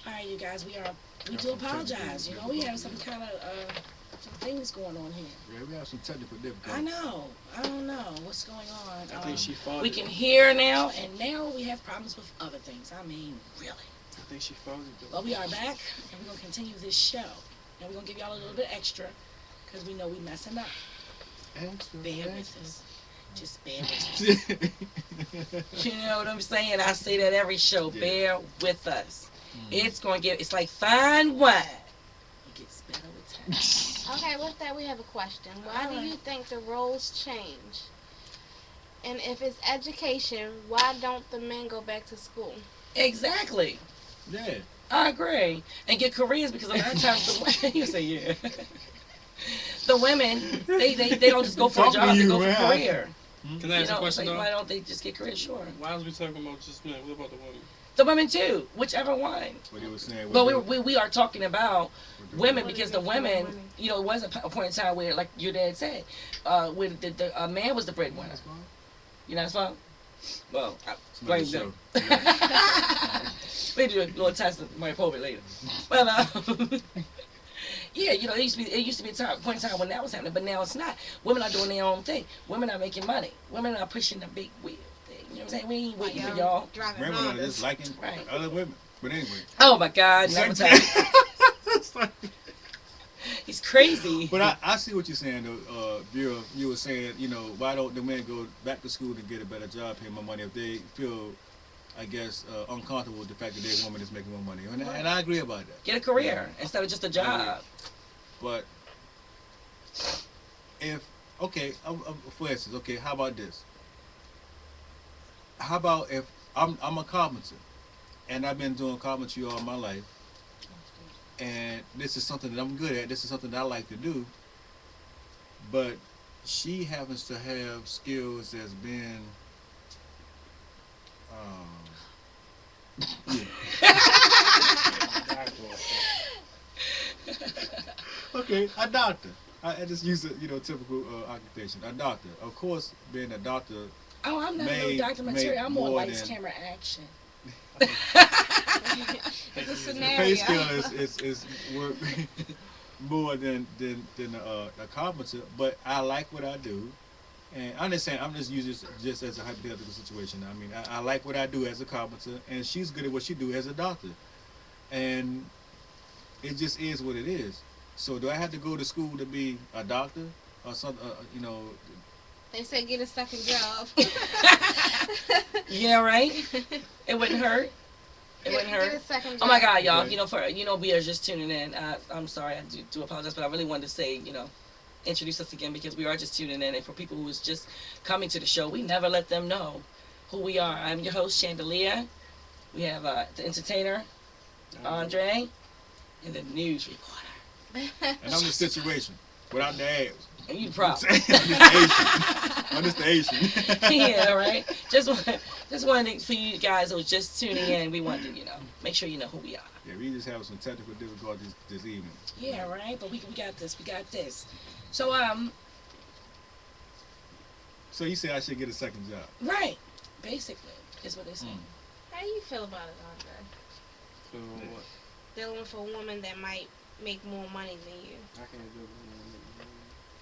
All right, you guys, we do apologize. You know, we have some kind of some things going on here. Yeah, we have some technical difficulties. I know. I don't know what's going on. I think she faulted. We can hear now, and now we have problems with other things. I mean, really. I think she faulted. But we are back, and we're gonna continue this show, and we're gonna give y'all a little bit extra, because we know we messing up. Extra, Bear with extra. us. Just bear with us. You know what I'm saying? I say that every show. Yeah. Bear with us. It's going to get, it's like fine wine. It gets better with time. Okay, with that, we have a question. Why do you think the roles change? And if it's education, why don't the men go back to school? Exactly. Yeah. I agree. And get careers, because a lot of times the women, you say yeah. The women, they don't just go for a Talking to job, they you, go for a man. career. Can I ask a Like, question though? why don't they just get careers? Sure. Why is we talking about just men? What about the women? The women too, whichever one. What you were saying. But we are talking about women, because the women, you know, it was a point in time where, like your dad said, where a man was the breadwinner. You know, that's fine. Well, I blame them. We do a little test of my appropriate later. But yeah, you know, it used to be a point in time when that was happening, but now it's not. Women are doing their own thing. Women are making money. Women are pushing the big wheel thing. You know what I'm saying? We ain't waiting for y'all. Driving Women are Hondas. just liking Right. other women. But anyway. Oh my God, never tell me. He's crazy. But I see what you're saying though, Vera. You were saying, you know, why don't the men go back to school and get a better job, pay more money if they feel, I guess, uncomfortable with the fact that their woman is making more money, and I agree about that. Get a career instead of just a job. But if for instance, okay, how about this? How about if I'm a carpenter, and I've been doing carpentry all my life, and this is something that I'm good at. This is something that I like to do. But she happens to have skills as being, okay, a doctor. I just use a typical occupation. A doctor. Of course, being a doctor. Oh, I'm not no doctor material. I'm more lights, camera, action. It's a The scenario. pay scale is work more than a carpenter, but I like what I do, and I understand. I'm just using this just as a hypothetical situation. I mean, I like what I do as a carpenter, and she's good at what she do as a doctor, and it just is what it is. So, do I have to go to school to be a doctor or something? They said get a second job. Yeah, right. It wouldn't hurt. It wouldn't Get a hurt. second job. Oh my God, y'all! Right. We are just tuning in. I'm sorry, I do apologize, but I really wanted to say, introduce us again, because we are just tuning in, and for people who is just coming to the show, we never let them know who we are. I'm your host, Chandelier. We have the entertainer, Andre, and the news reporter. And I'm the situation without the abs. And you the problem. I'm just the Asian. Yeah, right. Just wanted for you guys who was just tuning in, we wanted to, make sure you know who we are. Yeah, we just have some technical difficulties this evening. Yeah, right. But we got this. We got this. So So you say I should get a second job? right. Basically, is what they're saying. How do you feel about it, Andre? So what? Dealing with a woman that might make more money than you. I can't do it.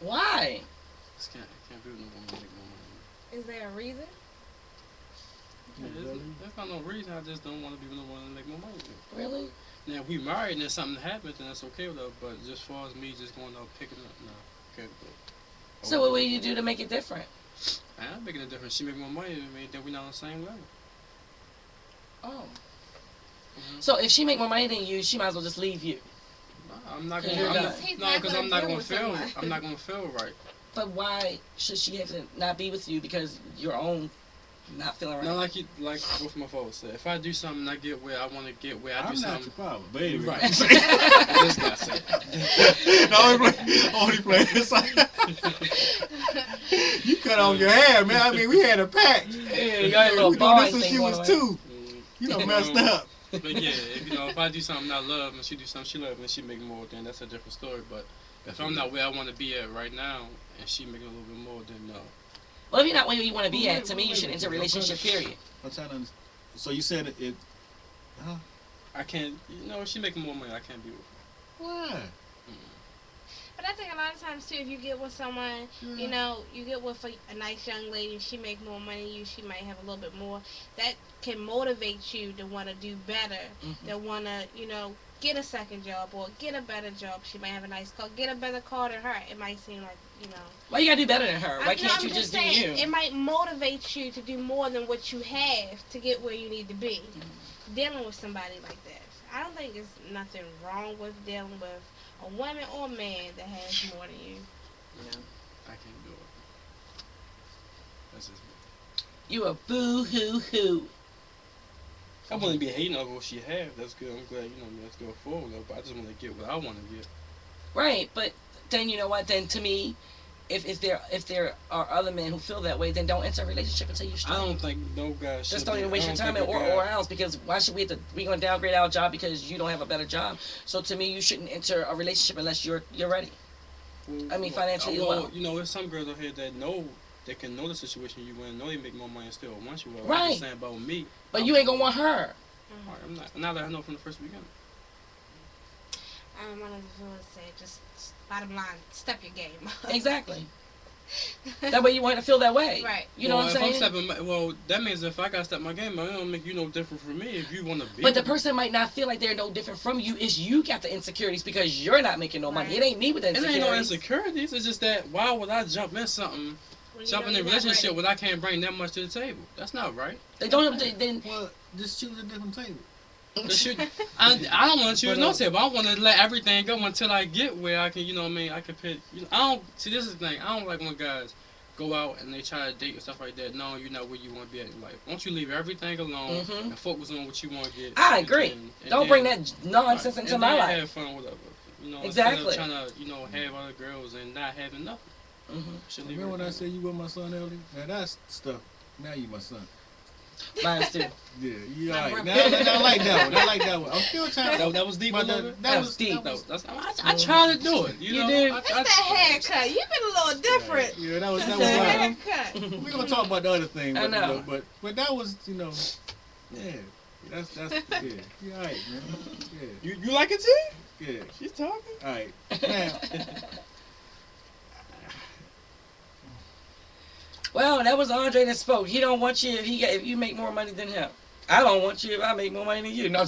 Why? I can't do it no woman make more money. Is there a reason? That's not no reason. I just don't want to be with no one to make more money. Really? Now, if we married and there's something happens, then that's okay though. But just as far as me just going out picking up, no, can't do it. So what will you do to make it different? I'm making a difference. She make more money than me, then we're not on the same level. Oh. So if she make more money than you, she might as well just leave you. I'm not Cause gonna. you're I'm not- He's no, not because gonna I'm not deal gonna with feel. someone. I'm not gonna feel right. But why should she have to not be with you because your own not feeling right? Not like both my folks said. If I do something, I get where I want to get. Where I I'm do not something. your problem, but anyway. Right. This guy said. only play this. You cut off your hair, man. I mean, we had a pact. Yeah, you got a We little doing bond this since thing she going was on. 2. You done messed up. But yeah, if I do something I love and she do something she loves and she make more, then that's a different story. But if I'm not where I want to be at right now and she making a little bit more, then no. Well, if you're not where you want to be at, to me, you should enter a relationship, period. I'm trying to understand. So you said it. Huh? I can't. You know, if she making more money, I can't be with her. Why? But I think a lot of times too, if you get with someone, you know, you get with a nice young lady, and she make more money than you, she might have a little bit more. That can motivate you to want to do better, to want to, you know, get a second job or get a better job. She might have a nice car, get a better car than her. It might seem like, you know. Why you gotta do better than her? Why can't I'm you just do saying, you? It might motivate you to do more than what you have to get where you need to be. Dealing with somebody like that. I don't think there's nothing wrong with dealing with a woman or man that has more than you. You know? I can't do it. That's just me. You a boo-hoo-hoo. I wouldn't be hating on what she have. That's good. I'm glad, you know, let's go forward. But I just want to get what I want to get. Right, but then you know what? Then to me, if there are other men who feel that way, then don't enter a relationship until you're straight. I don't think no guy should. Just don't even waste your time or else, because why should we gonna downgrade our job because you don't have a better job? So to me, you shouldn't enter a relationship unless you're ready. I mean, financially as well. You know, there's some girls out here that know. They can know the situation you in, know they make more money and still want you. Well, right. I'm just saying about me. But you ain't gonna want her. I'm not. Now that I know from the first beginning. One of the viewers said, just bottom line, step your game up. Exactly. That way you want to feel that way. Right. You know what I'm saying? Well, that means if I gotta step my game up, it don't make you no different from me if you want to be. But the person might not feel like they're no different from you. It's you got the insecurities because you're not making no money. It ain't me with the insecurities. It ain't no insecurities. It's just that why would I jump in something? Jump in a relationship when I can't bring that much to the table. That's not right. They don't have then. Well, just choose a different table. I don't want to choose no table. I want to let everything go until I get where I can, you know what I mean, I can pick. You know, I don't, see, this is the thing. I don't like when guys go out and they try to date and stuff like that. No, you're not where you want to be at in life. Why don't you leave everything alone and focus on what you want to get? I agree. Don't bring that nonsense into my life. Have fun, whatever. You know, exactly. Instead of trying to, you know, have other girls and not having nothing. Remember when I said you were my son earlier? Now that's stuff. Now you my son. Mine too. Yeah, you alright. Now I like that one. I like that one. I'm still trying to. That was deep. That was deep. I tried to do it. You know? did. It's that haircut. You've been a little different. Yeah, that was haircut. We're gonna talk about the other thing, I know. but that was, you know, yeah. That's yeah. You alright, man. Yeah. You like it too? Yeah. She's talking. Alright. Now. Well, that was Andre that spoke. He don't want you if you make more money than him. I don't want you if I make more money than you. No.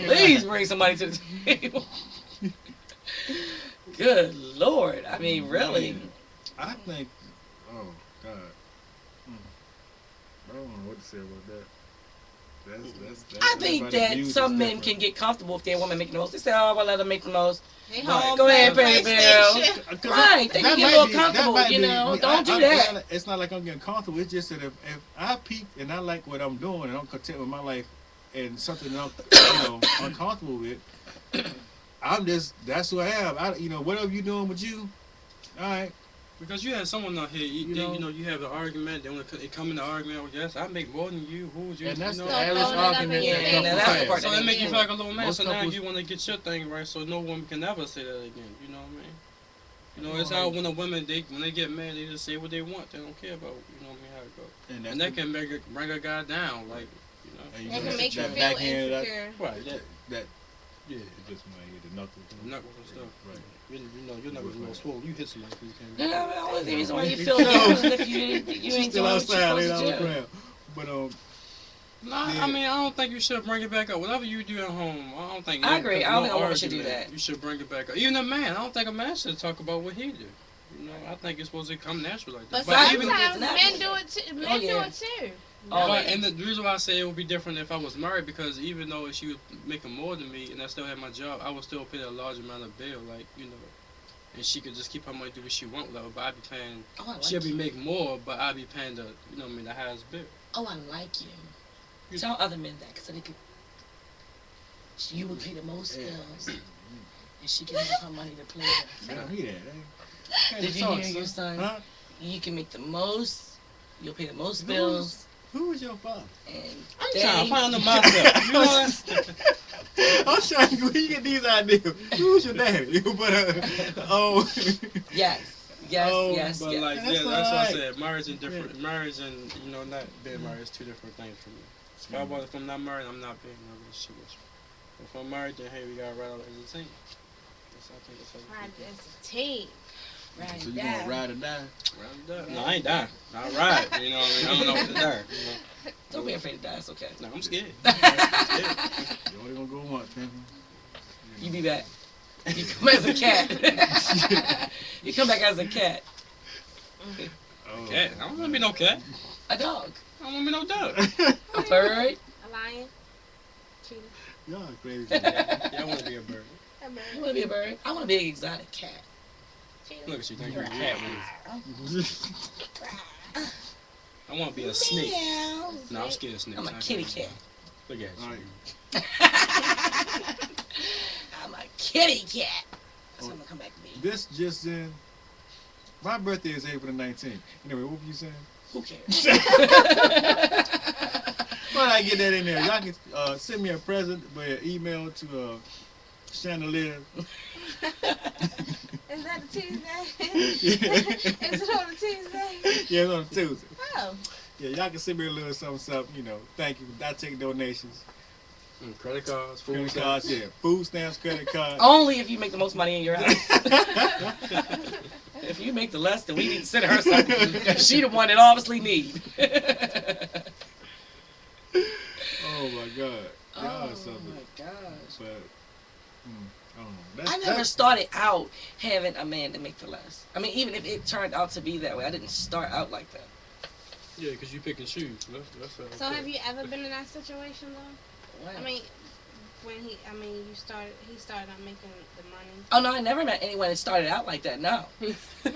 Please bring somebody to the table. Good Lord. I mean, really. I think, oh, God. I don't know what to say about that. I think that some men can get comfortable if their woman making the most. They say, oh, well, let them make the most. They Go ahead, pay the bill. Right. They can get a little comfortable, you know. Don't do that. It's not like I'm getting comfortable. It's just that if I peak and I like what I'm doing and I'm content with my life and something that I'm uncomfortable with, that's who I am. Whatever you're doing with you, all right. Because you had someone out here, you have an argument, then when it come in the argument, well, yes, I make more than you, who would you? And that's the average argument. That's the part so that make you feel like a little man, most so now couples, you want to get your thing right, so no woman can ever say that again, you know what I mean? You know, it's how when a woman, when they get mad, they just say what they want, they don't care about, you know what I mean, how it goes. And that can bring a guy down, like, you know. It can make you feel insecure. Right, yeah, it just might hit the knuckles. Knuckles and stuff. Right. You know, you're not going to swole. You hit somebody because you Yeah, can't. the only reason why you feel different is if you ain't still doing outside, what ain't you're on the supposed to do. ground. But I mean, I don't think you should bring it back up. Whatever you do at home, I don't think. I agree. I don't think a woman should do that. You should bring it back up. Even a man, I don't think a man should talk about what he do. You know, I think it's supposed to come natural like that. But even sometimes men do it too. Men do it too. And the reason why I say it would be different if I was married, because even though she was making more than me and I still had my job, I would still pay a large amount of bill, like, you know, and she could just keep her money, do what she want with her, but I'd be paying, she'll be making more, but I'd be paying the, you know what I mean, the highest bill. Oh, I like you. Tell other men that, so they could, you would pay the most bills, and she can have her money to play with. I hear that. Did you hear your son? Huh? You can make the most, you'll pay the most bills. Who was your father? I'm trying to find them myself. You know what? I'm trying to, where you get these ideas? Who's your daddy? Yes. Yes, Oh, yes, But yes. like, That's yeah, that's what I alright. said. Marriage and different, marriage and not being married is two different things for me. If I'm not married, I'm not being in a relationship with you. If I'm married, then hey, we gotta ride out as a team. I think that's how Right, we keep as a team. Right. So you gonna ride or die? it. Ride or die. No, I ain't dying. I ride. You know what I mean? I don't know what to die. Don't be afraid to die. It's okay. No, I'm scared. You only gonna go once, man. You be back. You come as a cat. You come back as a cat. Oh. Cat. I don't want to be no cat. A dog. I don't want to be no dog. A bird. A lion. Cheetah. Y'all crazy. Yeah, I want to be a bird. A bird. You want to be a bird? I want to be an exotic cat. Cheetah. Look at you, think you're a cat. I want to be a snake. Meow. No, I'm scared of snakes. I'm a kitty cat. Look at All you. right. I'm a kitty cat. That's what I'm gonna come back to be. This just in. My birthday is April the 19th. Anyway, what were you saying? Who cares? Why did I get that in there? Y'all can send me a present by email to Chandelier. Is that a Tuesday? Is it on a Tuesday? Yeah, it's on a Tuesday. Oh. Yeah, y'all can send me a little something, Thank you. I take donations. Credit cards, food Credit stamps. cards, yeah. Food stamps, credit cards. Only if you make the most money in your house. If you make the less, then we need to send her something. 'Cause she the one that obviously need. Oh my God. Y'all Oh something. my gosh. But, I don't know. I never started out having a man to make the less. I mean, even if it turned out to be that way, I didn't start out like that. Yeah, because you pick and choose. That's So have you ever been in that situation though? Wow. I mean, he started out making the money. Oh no, I never met anyone that started out like that. No. No,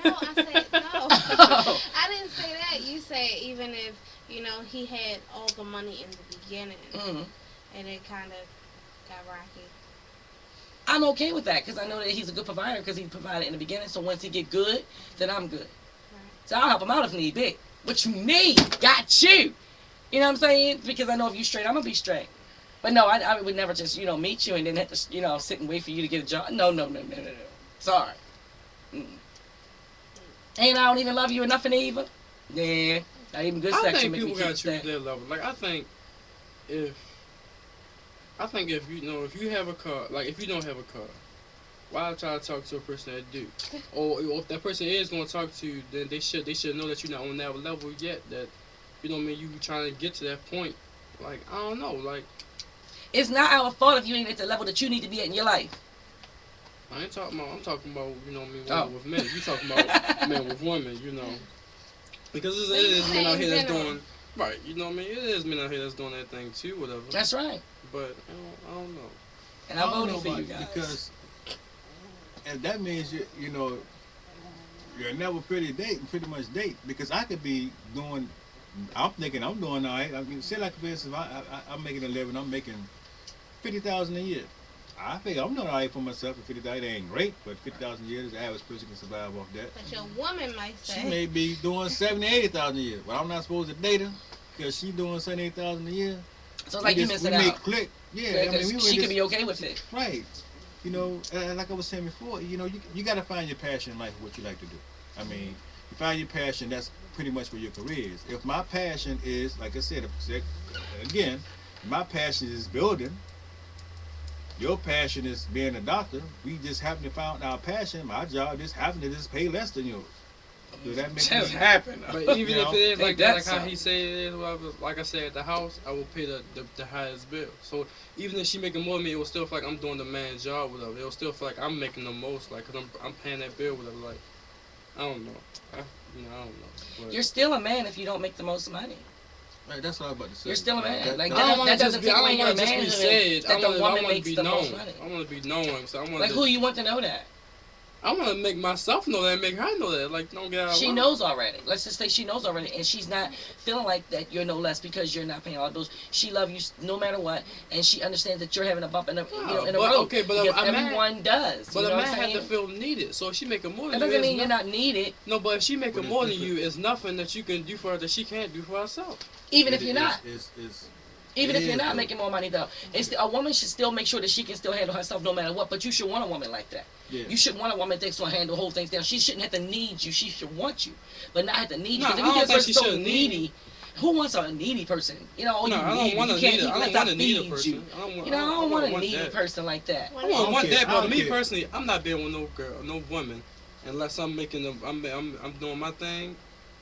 I said no. I didn't say that. You said even if he had all the money in the beginning, Mm. and it kind of got rocky. I'm okay with that because I know that he's a good provider because he provided in the beginning. So once he get good, then I'm good. Right. So I'll help him out if need be. What you need, got you. You know what I'm saying? Because I know if you straight, I'm gonna be straight. But no, I would never just meet you and then have to sit and wait for you to get a job. No. Sorry. Mm. And I don't even love you enough in either. Yeah, not even good I sex. think Make me people gotta keep choose that. their level. Like I think if if you have a car, like if you don't have a car, why try to talk to a person that do? Or if that person is gonna talk to you, then they should know that you're not on that level yet. That you trying to get to that point. Like I don't know, like It's not our fault if you ain't at the level that you need to be at in your life. I ain't talking about. I'm talking about women Oh. with men. You talking about men with women, because it is men out here that's doing right. You know what I mean? It is men out here that's doing that thing too, whatever. That's right. But I don't know. And I I'm don't voting know for you about- guys. Because and that means you're never pretty much date because I could be doing. I'm thinking I'm doing all right. I mean, say like for instance, I'm making a living. I'm making $50,000 a year. I think I'm doing all right for myself. For $50,000, it ain't great, but $50,000 a year, the average person can survive off that. But your woman might say. She may be doing $70,000, $80,000 a year, but I'm not supposed to date her because she doing $78,000 a year. So it's like you missing out. We click. Yeah, I mean, we she were could be okay with it. right. Like I was saying before, you got to find your passion in life, what you like to do. I mean, you find your passion, that's pretty much where your career is. If my passion is, like I said, again, my passion is building. Your passion is being a doctor. We just happen to find our passion. My job just happen to just pay less than yours. Does that make sense? Just happen. But even You if know, it is think like that, like that's how he said it is, whatever, like I said at the house, I will pay the highest bill. So even if she making more than me, it will still feel like I'm doing the man's job, whatever. It will still feel like I'm making the most, like, cause I'm paying that bill, whatever. Like, I don't know. I don't know. But You're still a man if you don't make the most money. Right, that's what I was about to say. You're still a man. Like, I don't want that to doesn't just be. take I away don't your want to just be manhood said. that the woman I want to makes be the most known. money. I want to be known. So I want Like, to. who you want to know that? I want to make myself know that, and make her know that. Like, don't get out of She line. knows already. Let's just say she knows already, and she's not feeling like that you're no less because you're not paying all the bills. She loves you no matter what, and she understands that you're having a bump in the in the but- road. okay, but because a man- everyone does. But you know a what man I'm have to saying? feel needed. So if she making more than That you, doesn't it's mean you're not needed, No, but if she But making it's more than different. you, it's nothing that you can do for her that she can't do for herself. even if you're not. It's Even if you're not though. making more money, though, a woman should still make sure that she can still handle herself no matter what. But you should want a woman like that. Yeah. You should want a woman that's gonna handle whole things down. She shouldn't have to need you. She should want you, but not have to need you. No, Because I if you don't get a think person she so should need needy, who wants a needy person? You know, No, you I need, don't want you a can't needy. eat, I let don't that want a needy feed person. you. I don't want. You know, I don't want a want needy that. person like that. I wouldn't want care. that, I but don't me care. personally, I'm not being with no girl, no woman, unless I'm making them. I'm doing my thing,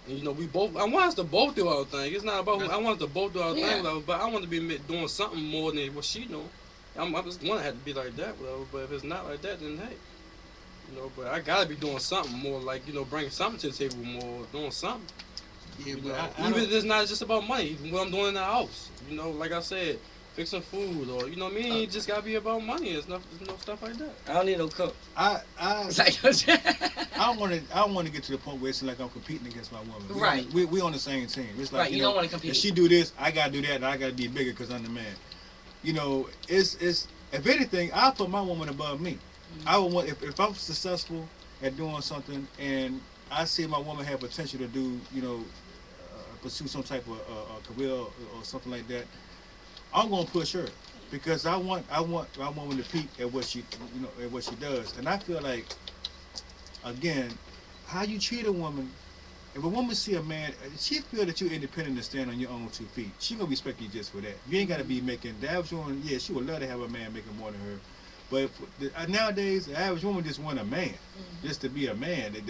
and you know we both. I want us to both do our thing. It's not about. I want us to both do our Yeah. thing, whatever. But I want to be doing something more than what she know. I just want to have to be like that, whatever. But if it's not like that, then hey, you know. But I gotta be doing something more, like you know, bringing something to the table more, doing something. Yeah, You but know, I even don't- if it's not just about money, even what I'm doing in the house. You know, like I said, fixing food or you know what I mean. It just gotta be about money. It's no stuff like that. I don't need no cook. I It's like, I don't want to get to the point where it's like I'm competing against my woman. Right. We on the same team. It's like Right, you don't wanna compete. If she do this, I gotta do that, and I gotta be bigger because I'm the man. You know, it's if anything, I put my woman above me. Mm-hmm. I would want if I'm successful at doing something and I see my woman have potential to do, you know, pursue some type of career or something like that. I'm gonna push her because I want my woman to peak at what she at what she does, and I feel like again, how you treat a woman. If a woman see a man, she feel that you're independent and stand on your own 2 feet. She gonna respect you just for that. You ain't gotta be making the average woman. Yeah, she would love to have a man making more than her, but nowadays the average woman just want a man, just to be a man. The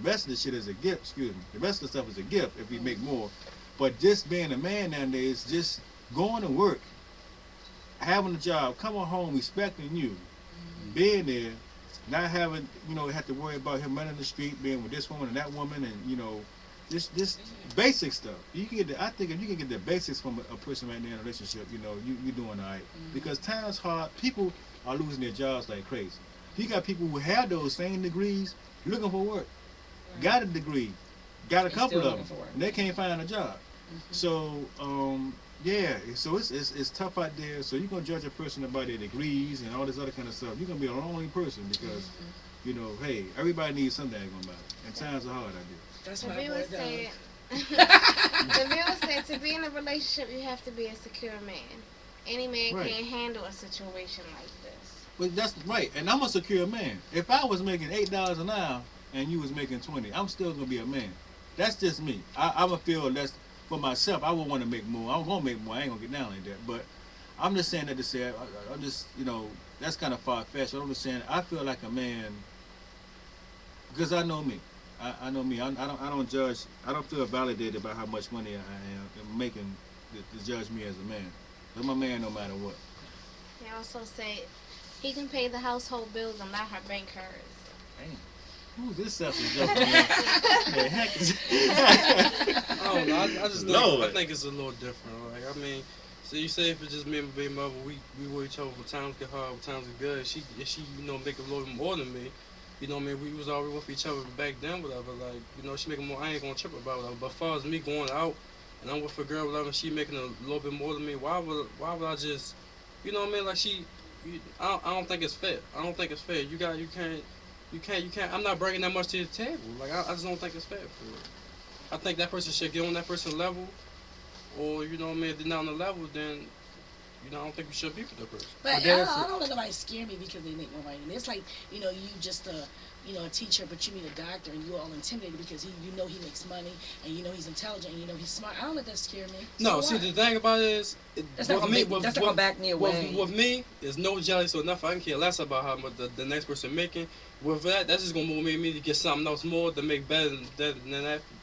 rest of the shit is a gift. Excuse me. The rest of the stuff is a gift if we make more. But just being a man nowadays, just going to work, having a job, coming home, respecting you, being there, not having, have to worry about him running the street, being with this woman and that woman, and, this basic stuff. You can get I think if you can get the basics from a person right now in a relationship, you're doing all right. Because time's hard. People are losing their jobs like crazy. You got people who have those same degrees looking for work, got a degree, got a And couple still of looking them, for work. and they can't find a job. So, yeah, so it's tough out there. So you're gonna judge a person about their degrees and all this other kind of stuff. You're gonna be a lonely person because, hey, everybody needs some daggone body, and times are hard out there. That's The my viewer boy said, does. the viewer said, to be in a relationship, you have to be a secure man. Any man Right. can't handle a situation like this. But that's right, and I'm a secure man. If I was making $8 an hour and you was making 20, I'm still gonna be a man. That's just me. I'm gonna feel that's for myself. I would want to make more. I'm gonna make more. I ain't gonna get down like that. But I'm just saying that to say, I'm just, that's kind of far fetched. I'm just saying, I feel like a man because I know me. I know me. I don't judge. I don't feel validated about how much money I am making to judge me as a man. I'm a man no matter what. He also said he can pay the household bills and let her bank hers. Damn. Who's this self-joke? The heck is I don't know. I just think, Lord. I think it's a little different. Like, I mean, so you say if it's just me and my baby mother, we were each other when times get hard, when times get good. If she make a little more than me, what I mean, we was already with each other back then, whatever. Like, she making more, I ain't gonna trip about it. But as far as me going out and I'm with a girl, whatever, she making a little bit more than me, why would I just, what I mean? Like I don't think it's fair. I don't think it's fair. You can't. I'm not bringing that much to the table. Like I just don't think it's fair for it. I think that person should get on that person's level, or if they're not on the level, then I don't think we should be with that person. But I there's don't let nobody scare me because they make more money. And it's like, you just a teacher, but you meet a doctor and you're all intimidated because he makes money and he's intelligent and he's smart. I don't let that scare me. No, So see what? the thing about it is, That's not gonna back me away. With me, there's no jealousy or nothing. I can care less about how much the next person making. With that's just gonna motivate me to get something else more to make better than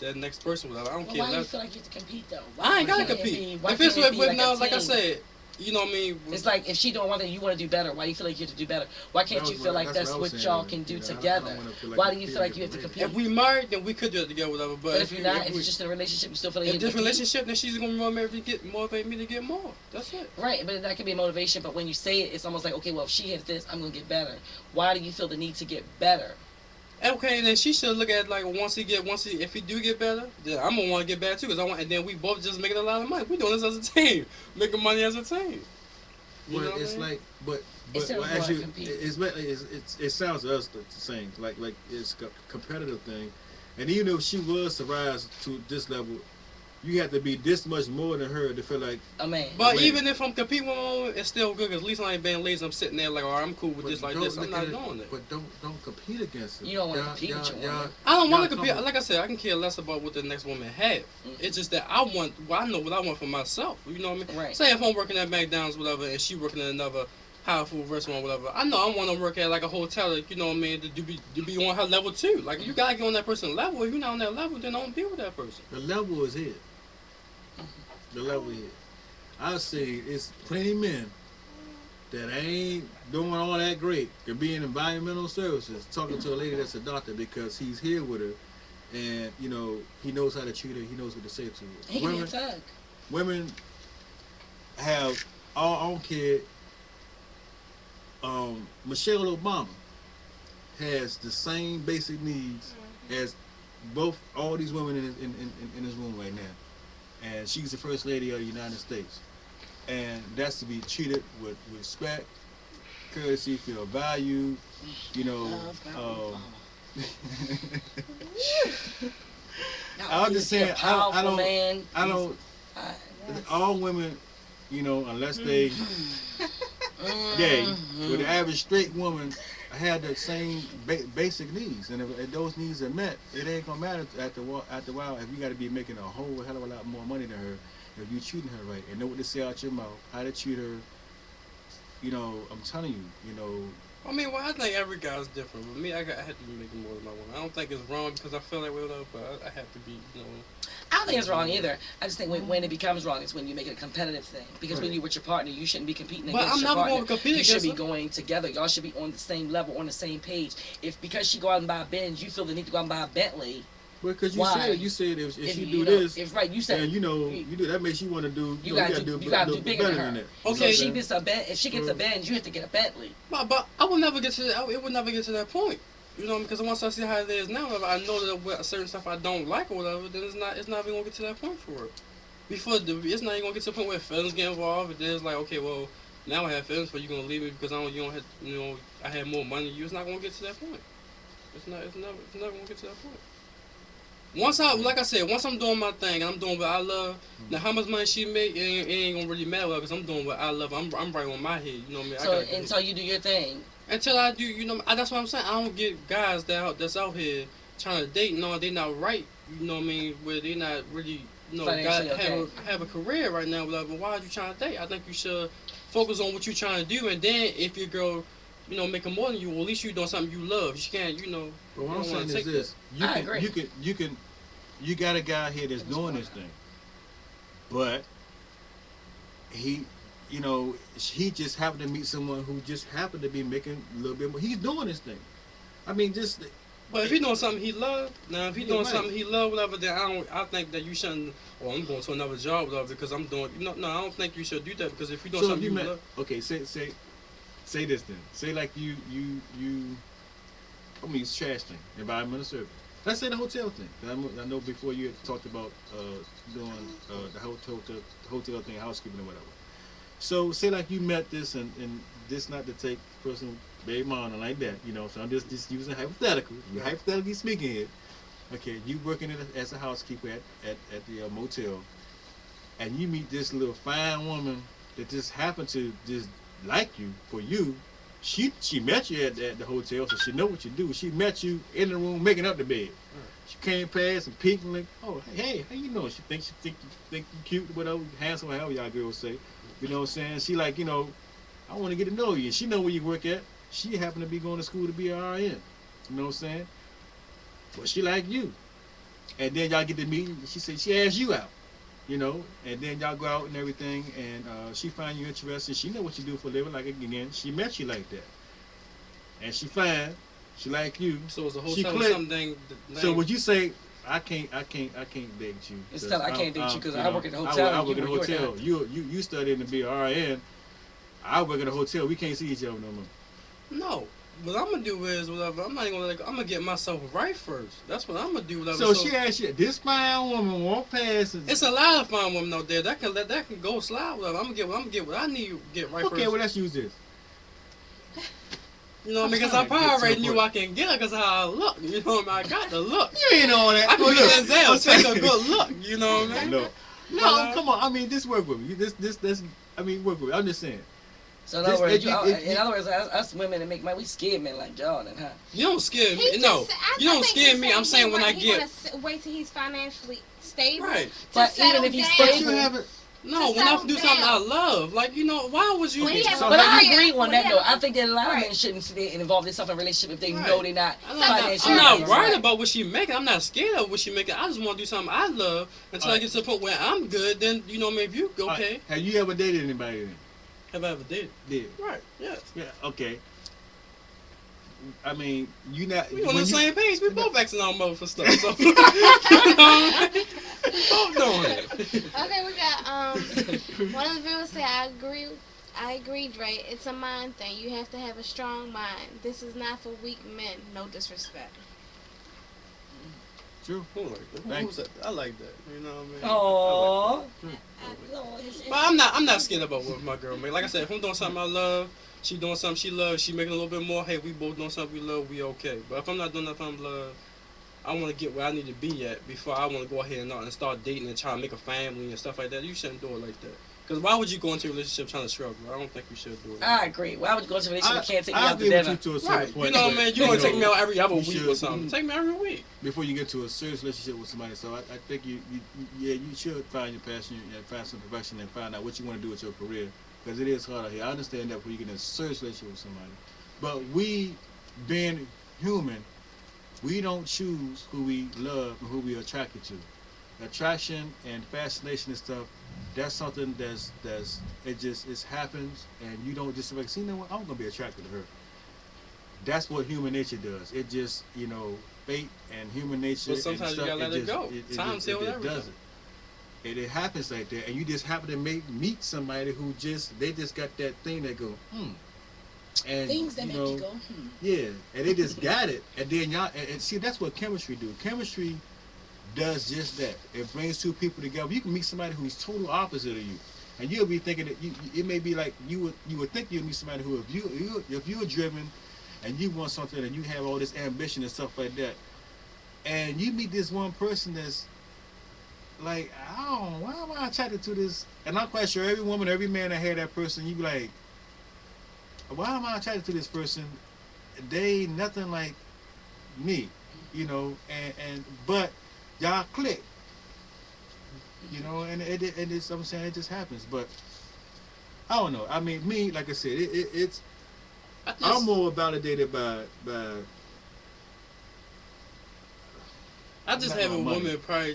that next person. I don't care Why do you less. feel like you have to compete though? I ain't gotta Why can't it compete. be- why If it's can't it be with a now, like I team? said, what I mean. It's like if she doing one thing, you want to do better. Why do you feel like you have to do better? Why can't That you was feel what- like that's that's what I was what saying, y'all can do I don't together? wanna feel like Why a do you kid feel like you have get to raised. compete? If we married, then we could do it together, whatever. But if you're not, if we, you're just in a relationship, you still feel like you in have to this compete? relationship, then she's gonna motivate me to get more. That's it. Right, but that can be a motivation. But when you say it, it's almost like, okay, well, if she has this, I'm gonna get better. Why do you feel the need to get better? Okay, then she should look at it like if he do get better, then I'm gonna want to get better too, and then we both just making a lot of money. We doing this as a team, making money as a team. You know Well, what it's I mean? like, but Instead of well, going actually, compete. it sounds to us the same. Like it's a competitive thing, and even if she was to rise to this level, you have to be this much more than her to feel like. A man. But Wait. even if I'm competing with my woman, it's still good. Cause at least I ain't being lazy. I'm sitting there like, all right, I'm cool with But this like don't this. I'm look not at doing it. But don't compete against it. You don't wanna Y'all- compete with y'all- your woman. y'all- I don't want y'all to compete. come- Like I said, I can care less about what the next woman have. It's just that I want. Well, I know what I want for myself. You know what I mean? Right. Say if I'm working at McDonald's, whatever, and she working at another high food restaurant, whatever. I know I want to work at like a hotel. Like, you know what I mean? To be on her level too. Like you gotta get on that person's level. If you're not on that level, then don't be with that person. The level is here. The level is here. I say it's plenty of men that ain't doing all that great. Could be in environmental services, talking to a lady that's a doctor because he's here with her, and you know he knows how to treat her. He knows what to say to her. He can be a thug. Women have I don't care. Michelle Obama has the same basic needs as all these women in this room right now, and she's the first lady of the United States, and that's to be treated with respect, courtesy, feel valued, you know. I'm just saying, I don't. Man. I don't. All women, you know, unless they gay, with the average straight woman had the same basic needs, and if those needs are met, it ain't gonna matter after a while if you got to be making a whole hell of a lot more money than her if you treating her right and know what to say out your mouth, how to treat her. You know, I'm telling you, you know. I mean, well, I think every guy's different. With me, I have to be making more than my woman. I don't think it's wrong because I feel like with her, but I have to be, you know. I don't think it's wrong either. I just think when it becomes wrong is when you make it a competitive thing. Because when you're with your partner, you shouldn't be competing But against I'm your never partner. gonna compete You should against be her. going together. Y'all should be on the same level, on the same page. If because she go out and buy a Benz, you feel the need to go out and buy a Bentley. Well, because Why? you said if she you do know, this, if right, you said and you know you do that makes you want to do. you gotta do bigger than her. that. So Okay. if she gets a if she gets a Benz, you have to get a Bentley. But I would never get to that. It would never get to that point. You know, because once I see how it is now, if I know that with certain stuff I don't like or whatever, then it's not even gonna get to that point for it. It's not even gonna get to the point where feelings get involved. And then it's like, okay, well, now I have feelings for you, gonna leave me because you don't have, you know, I have more money. It's not gonna get to that point. It's never gonna get to that point. Once I'm doing my thing and I'm doing what I love, now how much money she make, it ain't gonna really matter because I'm doing what I love. I'm right on my head, you know what I mean? So until you do your thing. Until I do, you know, that's what I'm saying. I don't get guys that's out here trying to date. No, they not right. You know what I mean? Where they not really, you know, Financially have a career right now. Whatever. Why are you trying to date? I think you should focus on what you're trying to do, and then if your girl, you know, making more than you, well, at least you doing something you love. You can't, you know. But what I'm you don't saying wanna is take this: you got a guy here that's doing this thing, but he just happened to meet someone who just happened to be making a little bit more. He's doing this thing. I mean, just. But if he doing something he love, now if he doing right. something he love, whatever, then I think that you shouldn't. Or I'm going to another job, whatever, because I'm doing. No, I don't think you should do that because if you doing So if something you you met, love. okay, say this then. Say like you. I mean, it's trash thing, environmental service. Let's say the hotel thing. I know before you had talked about doing the hotel thing, housekeeping or whatever. So say like you met this and this not to take personal baby mama like that, you know. So I'm just using hypothetical. You're hypothetically speaking here. Okay, you working as a housekeeper at the motel, and you meet this little fine woman that just happened to just like you for you. She met you at the hotel, so she know what you do. She met you in the room making up the bed. She came past and peeked and like, oh hey, how you know? She think you cute, whatever, handsome, however y'all girls say. You know what I'm saying? She like, you know, I want to get to know you. She know where you work at. She happened to be going to school to be an RN. You know what I'm saying? But she like you. And then y'all get to meet. She said she asked you out. You know, and then y'all go out and everything, and she find you interesting. She know what you do for a living. Like again, she met you like that, and she fine. She like you. So it's a She hotel or clicked. something. So would you say I can't date you? Instead, I can't date you because you I know, work at the hotel. I work and at a you work at hotel. You studying to be an RN. I work at a hotel. We can't see each other no more. No. What I'm gonna do is whatever. I'm not even gonna. I'm gonna get myself right first. That's what I'm gonna do. Whatever. So she asked you. This fine woman walk past. And, It's a lot of fine women out there that can go slide. Whatever. I'm gonna get what I need to get right first. okay, well let's use this. You know, because I probably already knew I can get her because of how I look. You know what I mean? I got the look. You ain't on that. I can get Denzel, take a good look. You know what I mean? No, come on. I mean, just work with me. I mean, work with me. I'm just saying. So in other words, us women that make money, we scare men like y'all, then, huh? You don't scare me. No, you don't scare me. I'm saying when I get. Wait till he's financially stable. Right. But even if he's stable. No, when I do something I love, like, you know, why would you? But I agree on that though. I think that a lot of men shouldn't sit and involve themselves in a relationship if they know they're not financially. I'm not worried about what she making. I'm not scared of what she making. I just want to do something I love until I get to the point where I'm good. Then you know, maybe you okay. Have you ever dated anybody then? Have I ever dated? Did. Right. Yes. Yeah. Okay. I mean, you not. We on the same page. We both asking our mother for stuff. So. We both doing it. Okay, we got one of the viewers say, I agree, Dre. It's a mind thing. You have to have a strong mind. This is not for weak men. No disrespect. True. Who's that? I like that. You know what I mean? Aww. But I'm not scared about what my girl make. Like I said, if I'm doing something I love, she doing something she loves, she making a little bit more, hey, we both doing something we love, we okay. But if I'm not doing nothing I love, I want to get where I need to be at before I want to go ahead and start dating and try to make a family and stuff like that. You shouldn't do it like that. Because why would you go into a relationship trying to struggle? I don't think you should do it. I agree. Why would you go into a relationship and can't take me out to dinner? Right. You know what I mean? You want to take me out every other week or something. Take me every week. Before you get to a serious relationship with somebody. So I think you should find your passion and find some profession and find out what you want to do with your career. Because it is hard out here. I understand that when you get in a serious relationship with somebody. But we, being human, we don't choose who we love and who we are attracted to. Attraction and fascination and stuff, that's something it happens, and you don't just like, see, you know what, I'm gonna be attracted to her. That's what human nature does. It just, fate and human nature. But sometimes you gotta let it go. Time heals everything. It happens like that, and you just happen to meet somebody who they just got that thing that go, and things that make you go, Yeah, and they just got it, and then y'all, and see, that's what chemistry do. Chemistry does just that. It brings two people together. You can meet somebody who's total opposite of you, and you'll be thinking that it may be like you would think you'd meet somebody who, if you're driven, and you want something, and you have all this ambition and stuff like that, and you meet this one person that's like, why am I attracted to this? And I'm quite sure every woman, every man that had that person, you be like, why am I attracted to this person? They nothing like me, but y'all click, and it's, I'm saying, it just happens. But I don't know. I mean, me, like I said, I'm more validated by. I just have a woman probably,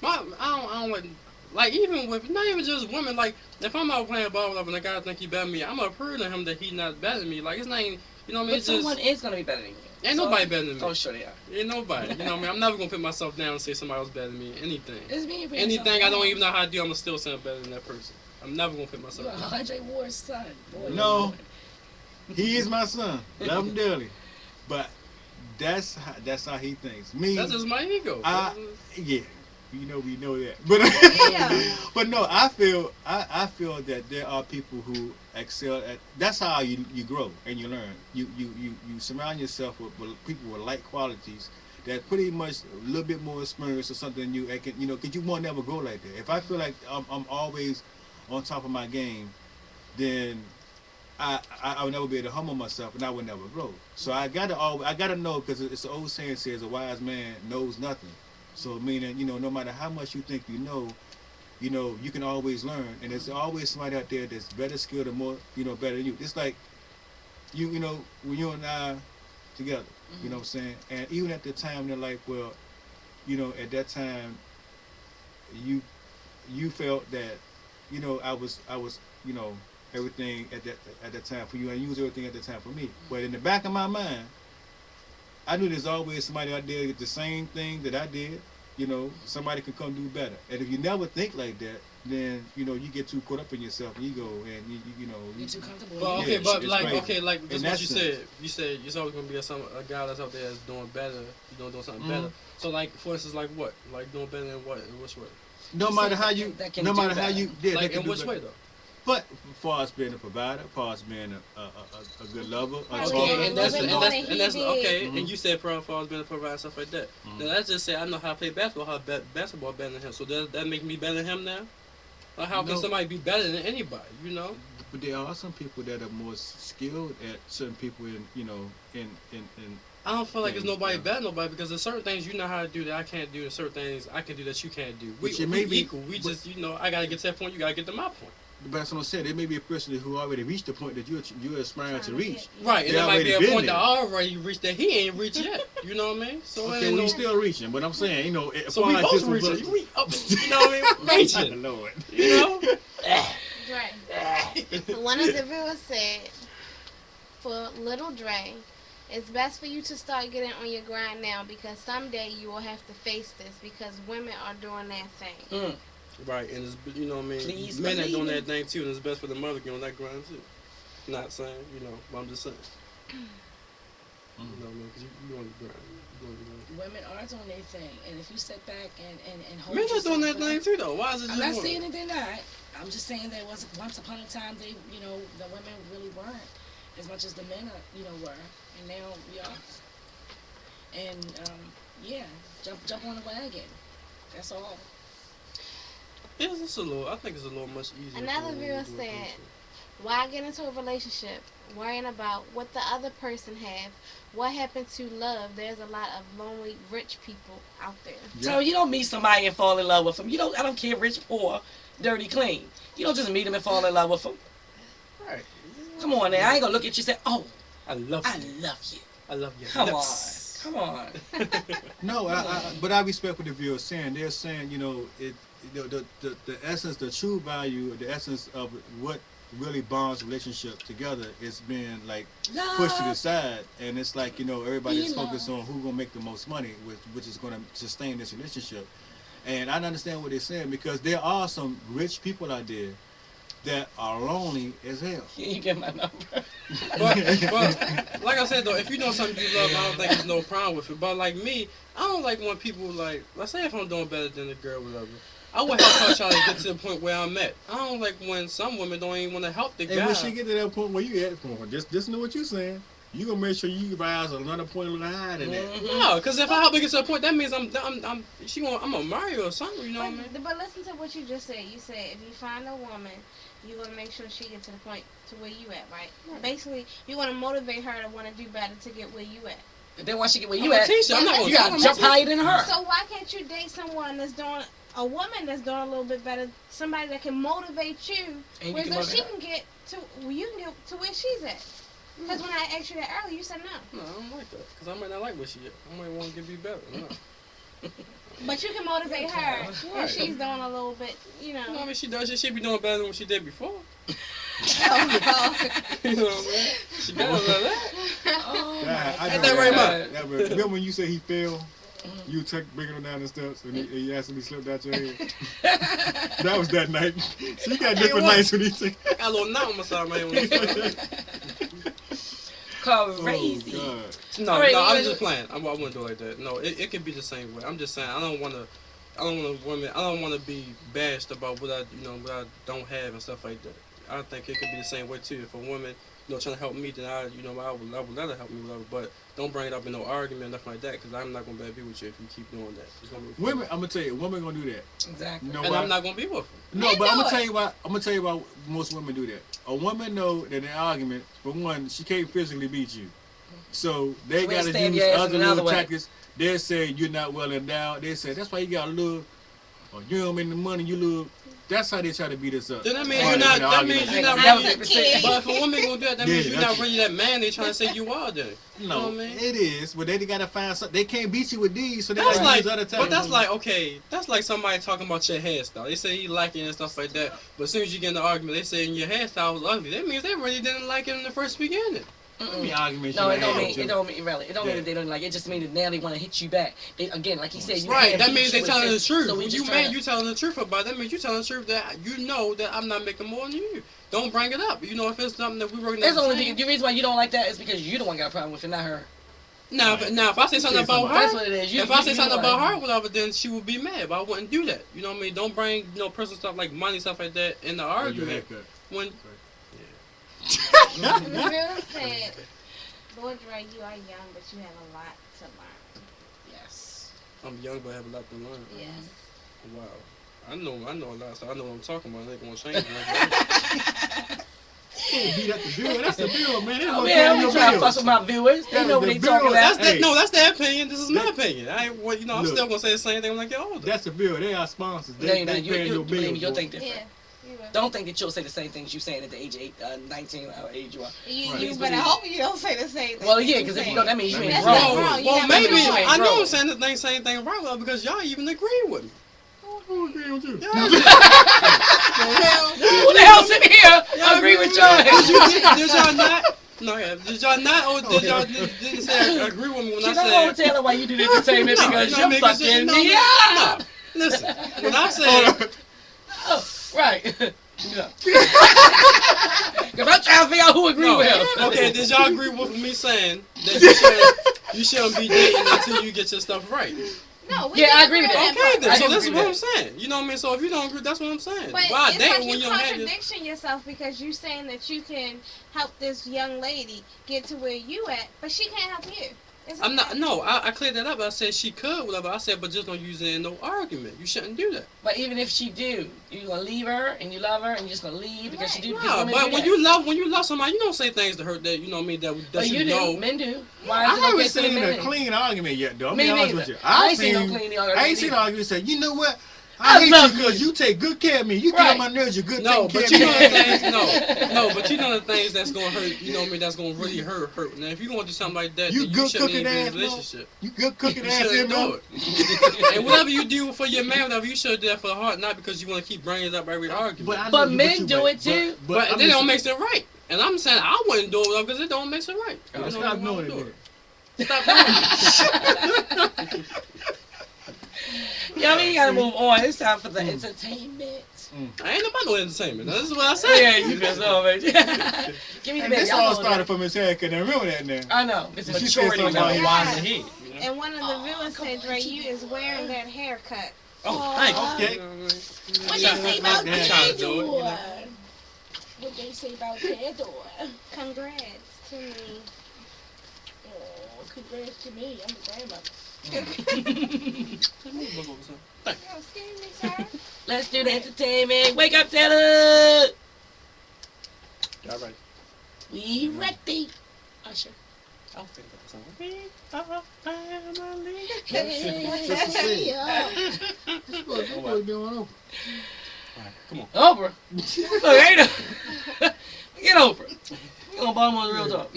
I don't like even with not even just women. Like if I'm out playing ball with and a guy think he better than me, I'm gonna prove to him that he not better than me. Like it's not even, what I mean. But someone is gonna be better than you. Ain't nobody better than me. Oh, sure they are. Ain't nobody. You know what I mean? I'm never gonna put myself down and say somebody else better than me. Anything. It's me. Anything I don't even know how to do, I'm gonna still say I'm better than that person. I'm never gonna put myself down. Andre Ward's son. Boy, no, he is my son. Love him dearly, but that's how he thinks. Me. That's just my ego. Yeah. We know that, but but no, I feel that there are people who excel at. That's how you grow and you learn. You surround yourself with people with like qualities that pretty much a little bit more experience or something than you. Because you won't never grow like that. If I feel like I'm always on top of my game, then I would never be able to humble myself, and I would never grow. So I gotta know, because it's the old saying says a wise man knows nothing. So meaning, no matter how much you think you know, you can always learn, and there's always somebody out there that's better skilled and more, better than you. It's like, when you and I together, you know what I'm saying? And even at the time in their life, well, at that time, you felt that, I was, everything at that time for you, and you was everything at that time for me. But in the back of my mind, I knew there's always somebody out there that did the same thing that I did. Somebody can come do better. And if you never think like that, then you get too caught up in yourself and ego, and you're too comfortable. Well, okay, but like that's what you said. You said there's always gonna be a guy that's out there that's doing better. Doing something better. So like, for instance, like what? Like doing better in what? In which way? No matter how you, like in which way though? But as far as being a provider, as far as being a good lover, a Okay, talker, And that's he okay. did. And you said pro for being a provider and stuff like that. Mhm. Now let's just say I know how to play basketball. How basketball better than him. So does that make me better than him now? Like how can No. somebody be better than anybody? You know? But there are some people that are more skilled at certain people in I don't feel like there's Things, nobody yeah. better than nobody because there's certain things you know how to do that I can't do, and certain things I can do that you can't do. But We, you may we be- equal. We but- just I gotta get to that point. You gotta get to my point. But that's what I'm saying. There may be a person who already reached the point that you're aspiring to reach. Right, and They there might be already a been point there. that I already reached that he ain't reached yet. You know what I mean? So Okay, ain't well, no, you're still reaching. But I'm saying, as so far we as both this one reaching. goes- We up, you know what I mean? Reaching. Lord. You know? Right. One of the viewers said, for Little Dre, it's best for you to start getting on your grind now because someday you will have to face this because women are doing their thing. Mm. Right, and it's, you know what I mean? Please Men ain't doing believe that thing too, and it's best for the mother to get on that grind too. Not saying, but I'm just saying. You know what I mean? Because you on the grind. You on the grind. Women are doing their thing, and if you sit back and hold Men are doing that yourself thing too, though. Why is it I'm just not women? saying that they're not. I'm just saying there was once upon a time the women really weren't as much as the men were, and now we are. And yeah, jump on the wagon. That's all. It's a little. I think it's a little much easier. Another for women viewer to do it said, too. why get into a relationship worrying about what the other person have? What happened to love? There's a lot of lonely rich people out there. Yeah. So you don't meet somebody and fall in love with them. I don't care, rich, poor, dirty, clean. You don't just meet them and fall in love with them. Right. Come on now, I ain't gonna look at you and say, oh, I love I you. love you. I love you. Come on, Lips. come on. No, but I respect what the viewer is saying. They're saying, the essence, the true value, the essence of what really bonds relationship together is being like pushed to the side, and it's like everybody's Be focused on who's gonna make the most money, which is gonna sustain this relationship. And I understand what they're saying because there are some rich people out there that are lonely as hell. You get my number. but like I said though, if you know something you love, I don't think there's no problem with it. But like me, I don't like when people like, let's say if I'm doing better than the girl, whatever. I would help her try to get to the point where I'm at. I don't like when some women don't even want to help the guy. And when she get to that point where you at, just know what you're saying. You gonna make sure you rise another point a little higher than that. Mhm. No, because if I help her get to a point, that means I'm gonna marry her or something. You know what I mean? But listen to what you just said. You said if you find a woman, you're gonna make sure she gets to the point to where you at, right? Basically, you want to motivate her to want to do better to get where you at. But then once you get where I'm you a at, teacher. I'm not gonna you gotta talk jump about higher than her. So why can't you date someone that's doing a woman that's doing a little bit better? Somebody that can motivate you, And you where can so she motivate can get to you can get to where she's at. Because when I asked you that earlier, you said no. No, I don't like that. Because I might not like what she is. I might want to be better. No. But you can motivate her Right. if she's doing a little bit, You know what I mean? She does. She should be doing better than what she did before. Oh, You know what I mean? She better than that. Oh Yeah, my I Ain't know that right, God. Ma? Remember when you said he fell? You took bringing him down the steps and he accidentally slipped out your head. That was that night. So you got different what? nights when he took. I got a little knot on my side, man. Crazy. Oh, God. No, All right, no, I you was wanna- just playing. I wouldn't do it like that. No, it can be the same way. I'm just saying, I don't want to be bashed about what I don't have and stuff like that. I think it could be the same way too. If a woman, trying to help me, then I would let her help me, whatever. But don't bring it up in no argument, nothing like that, because I'm not gonna be with you if you keep doing that. It's gonna be Women, I'm gonna tell you, women gonna do that. Exactly. You know and why? I'm not gonna be with her. No, but They I'm do gonna it. tell you why. I'm gonna tell you why most women do that. A woman know that in an argument, for one, she can't physically beat you, so they We'll gotta stab use your ass other in another little way. tactics. They say you're not well endowed. They say that's why you got a little, or you don't make the money. You little. That's how they try to beat us up. Then that means Or you're in not. an That argument. means you're not That was really. the percent. But if a woman gonna do that, that Yeah, means you're that's- not really that man they trying to say you are. Then you know No, what I mean? it is, but they gotta find something. They can't beat you with these, so they That's gotta like, use other tactics. but that's like, okay, that's like somebody talking about your hairstyle. They say you like it and stuff like that, but as soon as you get in the argument, they say your hairstyle was ugly. That means they really didn't like it in the first beginning. I mean, arguments No, you it don't have, mean too. it don't mean really. It don't mean Yeah. that they don't like it. Just means that now they want to hit you back. They, again, like he said, you Right, can't that beat means you they with telling the this. truth. So we When just you trying man, to- you telling the truth about that means you telling the truth that you know that I'm not making more than you. Don't bring it up. You know if it's something that we working. That's at only the same. the reason why you don't like that is because you the one got a problem with it, not her. Now, if I say something about That's her, what it is. if I say something about her, whatever, then she would be mad. But I wouldn't do that. You know what I mean? Don't bring personal stuff like money, stuff like that in the argument. When The real said, Lord Dre, you are young, but you have a lot to learn. Yes. I'm young, but I have a lot to learn. Yes. Wow. I know a lot of stuff. I know what I'm talking about. They gonna change me. Beat up the bill. That's the bill, man. Oh, man, I'm trying to fuss with my viewers. They know what they talking about. That's their opinion. This is my opinion. I ain't, I'm Look, still gonna say the same thing when I get older. That's the bill. They are sponsors. No, They you know, paying your bills. you'll think different. Yeah. You will. Don't think that you'll say the same things you saying at the age of 19, however age you are. You Right. better hope you don't say the same thing. Well, yeah, because if you know, that means you ain't That's grown. not wrong. You Well, have maybe to know. I know Bro. I'm saying the same thing right now because y'all even agree with me. Who agree with you? Y'all Who the hell sitting here agree with y'all? Did y'all not? No, yeah. Did y'all not? Or did y'all didn't say agree with me when You I know what, said? Taylor, why you do the entertainment? No, Because you know you're what I mean? 'Cause fucking no, me no. up. Listen, when I said Oh, right. Yeah. Because I'm trying to figure out who agree no, with him. okay, did y'all agree with me saying that you shouldn't be dating until you get your stuff right? No, we Yeah, I can agree with that. Okay, I then. So do that's agree what I'm with saying. You know what I mean? So if you don't agree, that's what I'm saying. But Why it's date like when you you don't have your... contradiction yourself because you saying that you can help this young lady get to where you at, but she can't help you. It's I'm not. okay. No, I cleared that up. I said she could, whatever. I said, but just don't use it in no argument. You shouldn't do that. But even if she do, you gonna leave her and you love her and you're just gonna leave because she do. Because No, women but do when that. you love somebody, you don't say things to hurt that. You know what I mean? That But you know. do. Men do. Why I is it haven't okay for the seen a men? clean argument yet, though. I'm Me be honest neither. with you. I ain't seen no clean argument I ain't seen an either. argument say, you know what? I I hate love you because you. you take good care of me. You Right. get on my nerves. You're good No, taking but care you of know me. the things. No, but you know the things that's gonna hurt. You know what I mean? That's gonna really hurt. Now, if you gonna do something like that, You then you good shouldn't cooking even be in a ass, bro. relationship. You good cooking You ass shouldn't in, do bro. it. And whatever you do for your man, whatever you should do that for the heart, not because you want to keep bringing it up every argument. I know But you- men you do might- it too. But I'm it just- don't make it right. And I'm saying I wouldn't do it because it don't make it right. Oh, You stop know, doing you it won't then. Stop doing it. Yeah, we gotta move on. It's time for the entertainment. I ain't about no entertainment. This is what I said. Yeah, you just know, man. Give me the And baby. this I all know started that. from his haircut. I remember that now. I know. It's She said maturity. something now. about his Wise ahead. You know? And one of the viewers said, Dre, you is wearing that haircut. Oh, thank you. Okay. You know what I mean? What I'm they trying- say about I'm trying to do it, you know? What they say about Theodore? Congrats to me. Oh, congrats to me. I'm the grandmother. Oh, excuse me, sir. Let's do the entertainment. Wake up, Taylor. All right. We ready. Usher. I'll think of something. All right, come on. Oprah. Look, ain't no. Get Oprah. You gonna bottom on the real talk.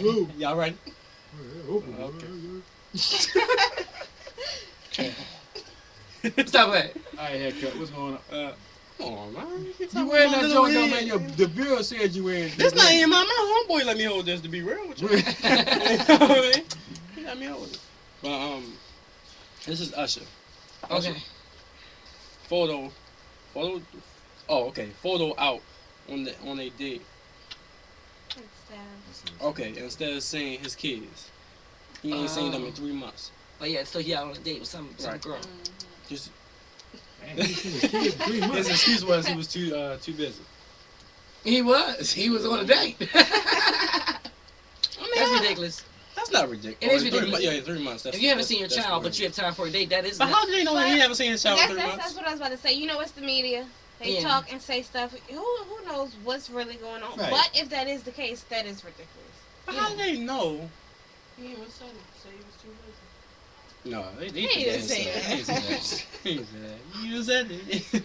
Woo. Y'all ready? Stop that. All right, haircut. What's going on? Come on, man. You wearing that joint though, man? The bill said you wearing. This not even my homeboy. Let me hold this to be real with you. You know what I mean? He let me hold it. But this is Usher. Okay. Photo. Oh, okay. Photo out on a date. Okay, instead of saying his kids, he ain't seen them in 3 months. But yeah, so he out on a date with some Right. girl. Just His excuse was he was too busy. He was on a date. That's ridiculous. That's not ridiculous. It is Oh, 3 ridiculous. months. Yeah, 3 months. That's, If you haven't that's- seen your that's child, but crazy. you have time for a date, that is. But how do they know that he haven't seen his child in 3 That's months? what I was about to say. You know, it's the media. They Yeah. talk and say stuff. Who knows what's really going on? Right. But if that is the case, that is ridiculous. But how do they know? He even said it. Say he was too busy. No, they He didn't say that. He didn't say that. You said it.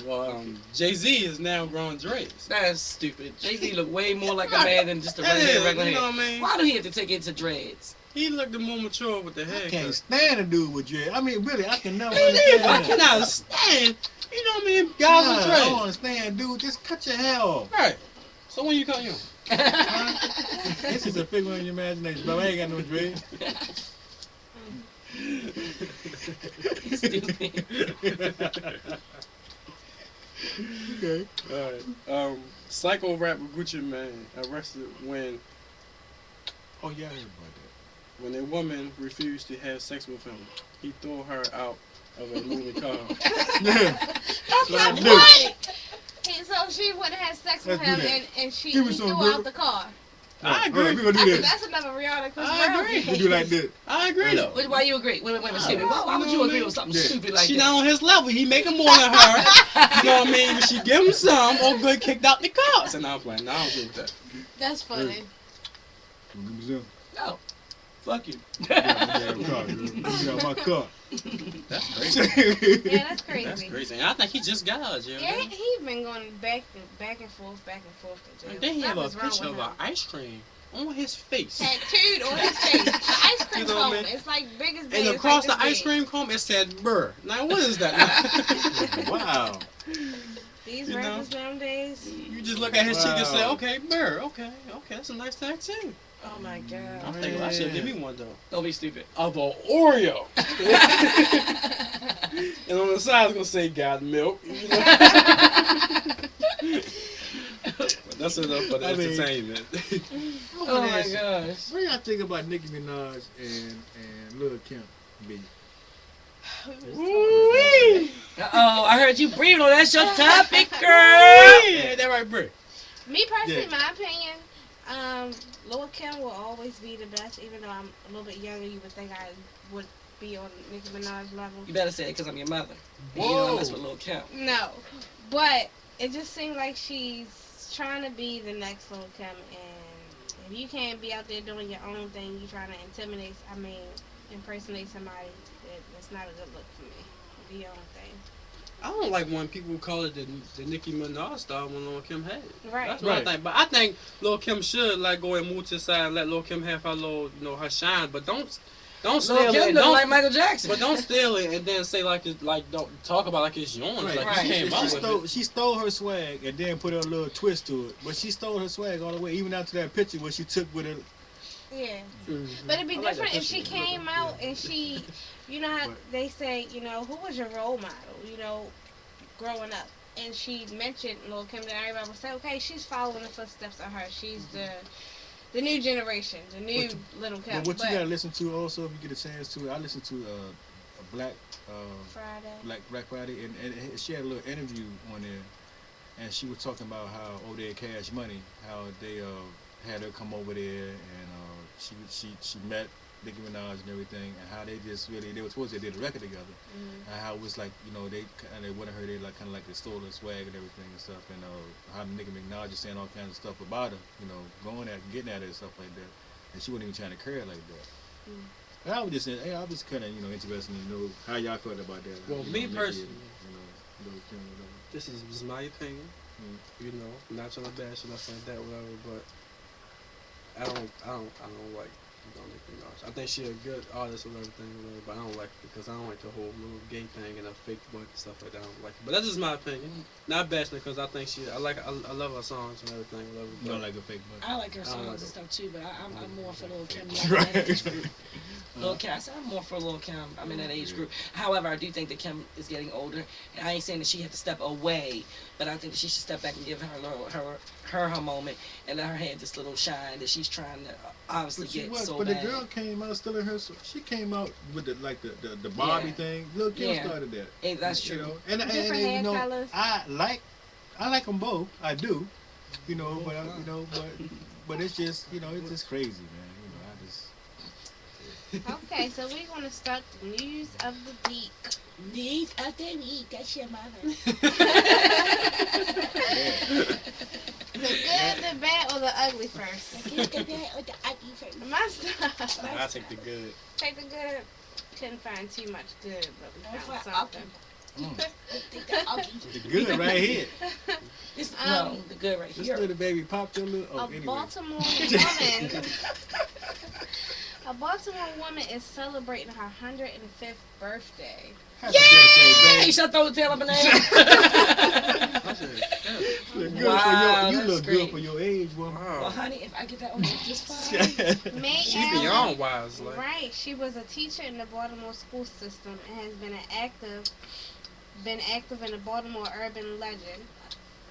Well, Jay-Z is now growing dreads. That's stupid. Jay-Z look way more like a man than just a That regular, is, regular you know hair. what I mean? Why do he have to take it to dreads? He looked more mature with the I can't haircut. stand a dude with dread. I mean, really, I can never I understand. cannot stand. You know what I mean? Guys with God, I don't dreads. understand, dude. Just cut your hair off. Right. So when you cut you? This is a figure in your imagination, but I ain't got no dread. Stupid. Okay. Alright. Psycho rapper Gucci Mane arrested when Oh yeah, I heard about that. When a woman refused to have sex with him, he threw her out of a moving car. That's What I not do? funny. So she wouldn't have sex with Let's do him, that. and she Give me he some threw girl. out the car. I agree. We're gonna do that. That's another Rihanna Chris I Brown agree. thing. We do like that. I agree though. Why you agree? Wait, excuse me. Why would you agree with something Yeah. stupid like She that? not on his level. He making more than her. You know what I mean? But she give him some or good kicked out the car. So now I'm playing. No, I don't agree with that. That's funny. Give me some. No. Fuck you. Yeah, my damn car, girl. Give me out my car. That's crazy. Yeah, that's crazy. That's crazy. And I think he just got out of jail. Yeah, didn't he been going back and forth to jail. And then he have a Something's wrong picture of with an him. ice cream on his face. Tattooed on his face. The ice cream You know what I cone. mean? It's like big as big. And It's across like the this ice big. cream cone, it said "Burr." Now what is that? Wow. These You know? rappers nowadays. You just look at his cheek and say, Wow. "Okay, Burr. Okay, that's a nice tattoo." Oh my god. I'm thinking I should give me one though. Don't be stupid. Of a Oreo. And on the side, it's gonna say "God milk." You know? But that's enough for the I mean- entertainment. Oh my gosh. What do y'all think about Nicki Minaj and Lil Kim? B? Woo-wee. Oh, I heard you breathing on that's your topic, girl. Yeah, that right, Brick. Me personally, Yeah. my opinion, Lil Kim will always be the best. Even though I'm a little bit younger, you would think I would be on Nicki Minaj level. You better say it because I'm your mother. And you don't mess with Lil Kim. No, but it just seems like she's trying to be the next Lil Kim, and if you can't be out there doing your own thing, you trying to impersonate somebody. That's not a good look for me. Do your own thing. I don't like when people call it the Nicki Minaj style when Lil Kim had it. Right. That's what I think. But I think Lil Kim should go and move to the side and let Lil Kim have her little, her shine. But don't Lil steal Kim it. look Don't, like Michael Jackson. but don't steal it and then say don't talk about like it's yours. Right. Like Right. you came up with it. She stole her swag and then put a little twist to it. But she stole her swag all the way, even out to that picture where she took with her. Yeah. Mhm. But it'd be I like different that if she picture. came out and she, you know how What? they say, who was your role model, growing up? And she mentioned Lil Kim, and everybody would say, okay, she's following the footsteps of her. She's the new generation, the new Little Kim. But what you gotta listen to also, if you get a chance to, I listened to a Black Friday. Friday, and she had a little interview on there, and she was talking about how they Cash Money, how they had her come over there, and she met Nicki Minaj and everything, and how they just really, they were supposed to did a record together, Mm-hmm. and how it was like, they wanted her, they kind of like they stole her swag and everything and stuff, and how Nicki Minaj is saying all kinds of stuff about her, going at, getting at her and stuff like that, and she wasn't even trying to curl like that. Mm. And I was just saying, I was kind of, interested to know how y'all felt about that. Well, me Nicki personally, and, Lil Kim, whatever. This is just my opinion. Not trying to bash or nothing like that, whatever. But I don't like Nicki Minaj. I think she's a good artist or everything, whatever, but I don't like it because I don't like the whole little gay thing and the fake butt and stuff like that. I don't like it. But that's just my opinion. Not bashing her because I think I love her songs and everything, whatever. You don't But like a fake butt. I like her I don't songs like and her. stuff too, but I'm more for Lil Kim. Right. That age group. Lil Kim, I said I'm more for Lil Kim. I'm in that age group. However, I do think that Kim is getting older, and I ain't saying that she had to step away, but I think that she should step back and give her moment and let her have this little shine that she's trying to obviously But she get was, so but bad. the girl came out still in her. She came out with the Barbie Yeah. thing. Lil Kim Yeah. started that. That's true. And Different hair colors. I like them both. I do. But it's just it's just crazy, man. I just. Okay, so we're going to start the news of the week. News of the week. That's your mother. The good, the bad, or the ugly first? The good, the bad, or the ugly first. My stuff. I take the good. Take the good. Couldn't find too much good, but we found For something. The ugly. The good right here. This, no, the good right This here. little baby popped your little. Oh, A anyway. Baltimore woman. A Baltimore woman is celebrating her 105th birthday. Happy birthday, Hey, baby. should I throw the tail up in there? I said, yeah. You look good Wow, you that's look great. good for your age, woman. Well, Wow. honey, if I get that on you, just fine. May She Allen- beyond wise, like. Right, she was a teacher in the Baltimore school system and has been active in the Baltimore urban legend.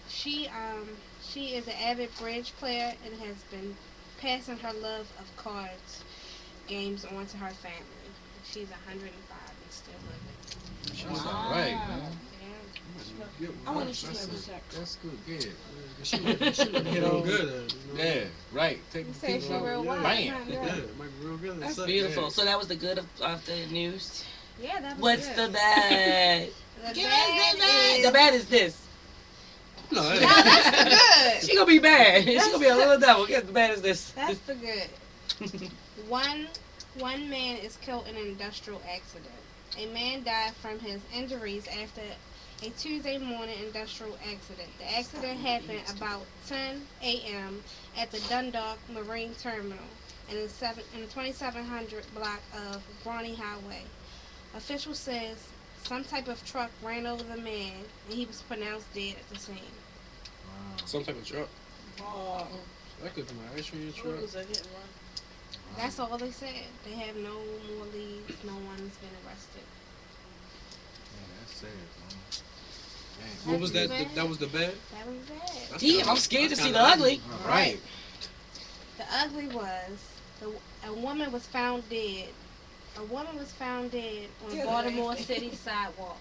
She is an avid bridge player and has been passing her love of cards games on to her family. She's 105 and still living. That's Wow. all right, man. Yeah. I wonder if she's having sex. That's good. Yeah. She might be real good at it. You know? Yeah. Right. Taking You say she people. real wild. Bam. huh? Yeah, it might be real good. That's It's beautiful. yeah. So that was the good of the news. Yeah, that was What's good. the bad? The Give bad us the bad. is- The bad is this. No, No, it- that's the good. She gonna be bad. She gonna be a little devil. Guess the bad is this. That's the good. One man is killed in an industrial accident. A man died from his injuries after a Tuesday morning industrial accident. The accident happened about 10 a.m. at the Dundalk Marine Terminal in the 2700 block of Brawny Highway. Officials says some type of truck ran over the man and he was pronounced dead at the scene. Wow. Some type of truck. Oh, That could be my ice cream what truck. was a hit and run? That's all they said. They have no more leads. No one's been arrested. Man, that's sad, man. What was that? Bad. That was the bad? That was bad. That's Damn, kinda- I'm scared to that's see kinda the ugly. All right. The ugly was a woman was found dead. A woman was found dead on Yeah. Baltimore City sidewalk.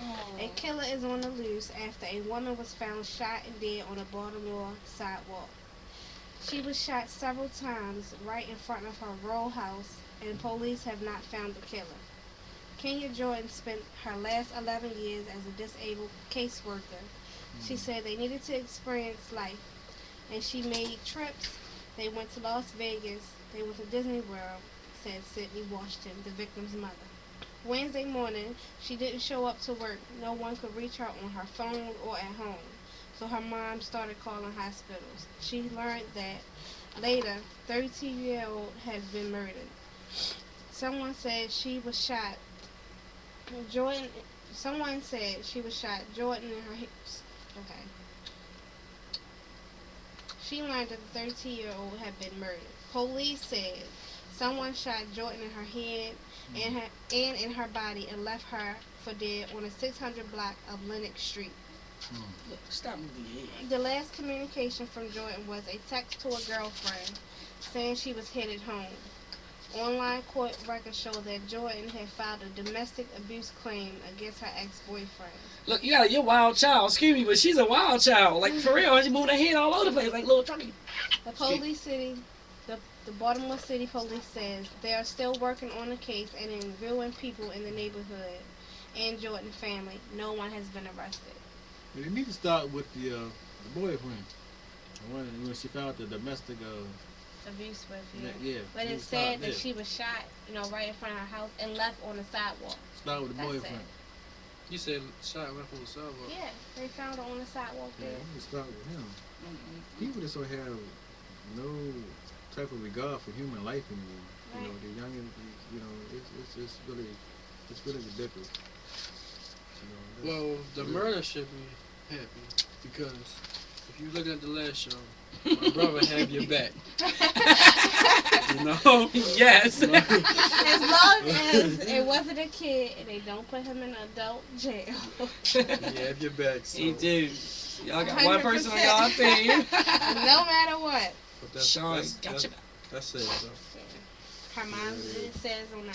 Oh. A killer is on the loose after a woman was found shot and dead on a Baltimore sidewalk. She was shot several times right in front of her row house, and police have not found the killer. Kenya Jordan spent her last 11 years as a disabled caseworker. She said they needed to experience life, and she made trips. They went to Las Vegas. They went to Disney World, said Sydney Washington, the victim's mother. Wednesday morning, she didn't show up to work. No one could reach her on her phone or at home. So her mom started calling hospitals. She learned that later, 13-year-old had been murdered. Someone said she was shot. Someone said she was shot. Jordan in her hips. Okay. She learned that the 13-year-old had been murdered. Police said someone shot Jordan in her head and in her body and left her for dead on the 600 block of Lenox Street. Look, stop moving your head. The last communication from Jordan was a text to a girlfriend saying she was headed home. Online court records show that Jordan had filed a domestic abuse claim against her ex-boyfriend. Look, you got your wild child. Excuse me, but she's a wild child. Like for real, she moving her head all over the place like little Chucky. The Baltimore City Police says they are still working on the case and interviewing people in the neighborhood and Jordan family. No one has been arrested. But they need to start with the boyfriend. When she found the domestic, Abuse with yeah. But she it start said there. that she was shot, right in front of her house and left on the sidewalk. Start with the That's boyfriend. You said shot right from the sidewalk. Yeah, they found her on the sidewalk Yeah, there. you need to start with him. People just don't have no type of regard for human life anymore. Right. You know, the youngin, it's really ridiculous. You know, Well, the murder should be happy because if you look at the last show, my brother have your back. You know? Yes. You know? As long as it wasn't a kid and they don't put him in adult jail. He have your back. So. He do. Y'all got one person on 100%. y'all team. No matter what. But that's, Sean, that's, got that's, your back. that's it. So. Her mom it says on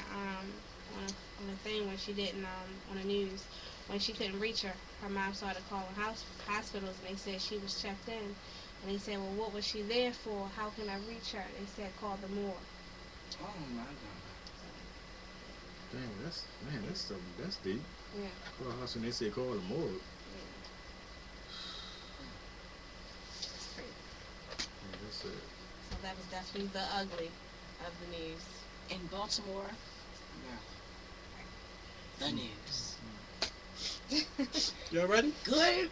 the thing when she didn't on the news when she couldn't reach her, her mom started calling hospitals and they said she was checked in and they said, well, what was she there for? How can I reach her? They said call the morgue. Oh my God. Damn, that's deep. Yeah. Call a house and they say call the morgue. Yeah, that's it. So that was definitely the ugly of the news. In Baltimore, the news. Y'all ready? Good.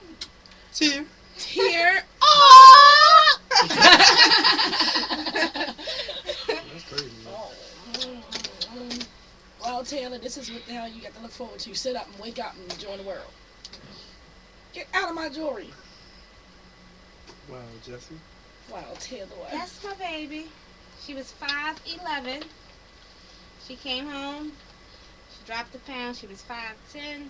Tear. Here. Oh! That's crazy. Man. Well, Taylor, this is what the hell you got to look forward to. Sit up and wake up and join the world. Get out of my jewelry. Wow, Jesse. Wow, Taylor. That's my baby. She was 5'11". She came home. She dropped a pound. She was 5'10".